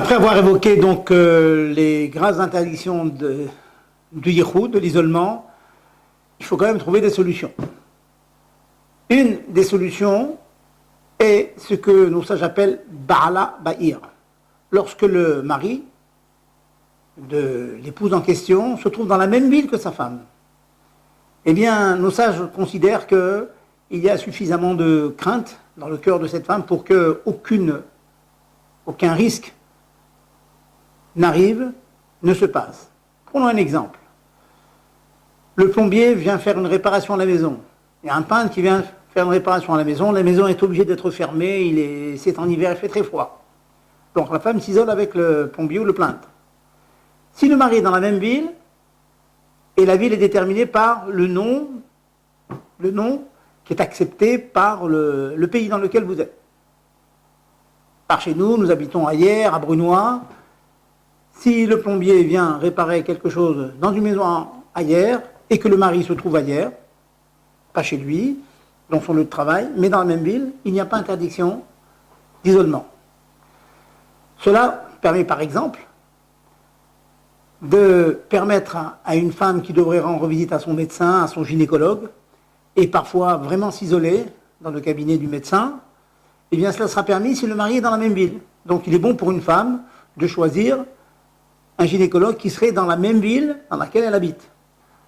Après avoir évoqué donc les graves interdictions du yichoud, de l'isolement, il faut quand même trouver des solutions. Une des solutions est ce que nos sages appellent Ba'ala Ba'ir. Lorsque le mari de l'épouse en question se trouve dans la même ville que sa femme, eh bien, nos sages considèrent qu'il y a suffisamment de crainte dans le cœur de cette femme pour qu'aucun risque n'arrive, ne se passe. Prenons un exemple. Le plombier vient faire une réparation à la maison. Il y a un peintre qui vient faire une réparation à la maison est obligée d'être fermée, c'est en hiver, il fait très froid. Donc la femme s'isole avec le plombier ou le peintre. Si le mari est dans la même ville, et la ville est déterminée par le nom qui est accepté par le pays dans lequel vous êtes. Par chez nous, nous habitons à Hyères, à Brunois. Si le plombier vient réparer quelque chose dans une maison à Hyères, et que le mari se trouve à Hyères, pas chez lui, dans son lieu de travail, mais dans la même ville, il n'y a pas interdiction d'isolement. Cela permet par exemple de permettre à une femme qui devrait rendre visite à son médecin, à son gynécologue, et parfois vraiment s'isoler dans le cabinet du médecin, eh bien cela sera permis si le mari est dans la même ville. Donc il est bon pour une femme de choisir un gynécologue qui serait dans la même ville dans laquelle elle habite.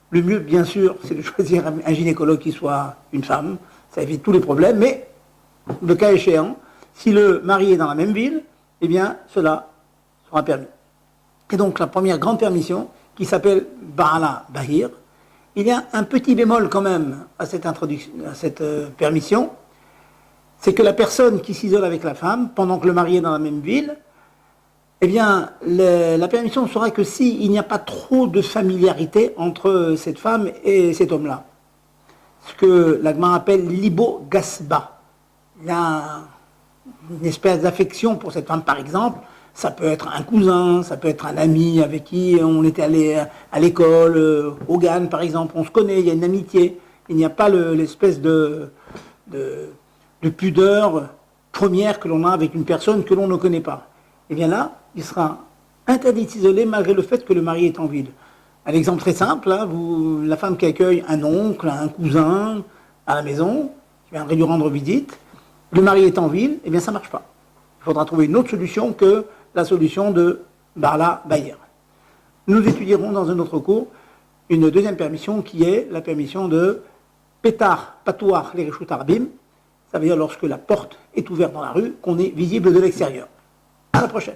Le mieux, bien sûr, c'est de choisir un gynécologue qui soit une femme, ça évite tous les problèmes, mais le cas échéant, si le mari est dans la même ville, eh bien cela sera permis. Et donc la première grande permission, qui s'appelle Ba'ala Bahir, il y a un petit bémol quand même à cette permission, c'est que la personne qui s'isole avec la femme, pendant que le mari est dans la même ville, eh bien la permission ne sera que s'il n'y a pas trop de familiarité entre cette femme et cet homme-là. Ce que l'Agma appelle l'ibo-gasba. Il y a une espèce d'affection pour cette femme par exemple. Ça peut être un cousin, ça peut être un ami avec qui on était allé à l'école, au GAN par exemple, on se connaît, il y a une amitié. Il n'y a pas l'espèce de pudeur première que l'on a avec une personne que l'on ne connaît pas. Et bien là, il sera interdit de s'isoler malgré le fait que le mari est en ville. Un exemple très simple, hein, la femme qui accueille un oncle, un cousin à la maison, qui viendrait lui rendre visite, le mari est en ville, et bien ça ne marche pas. Il faudra trouver une autre solution que la solution de Ba'ala Bahir. Nous étudierons dans un autre cours une deuxième permission qui est la permission de Petar Patouar les Reshut Arbim. Ça veut dire lorsque la porte est ouverte dans la rue, qu'on est visible de l'extérieur. À la prochaine.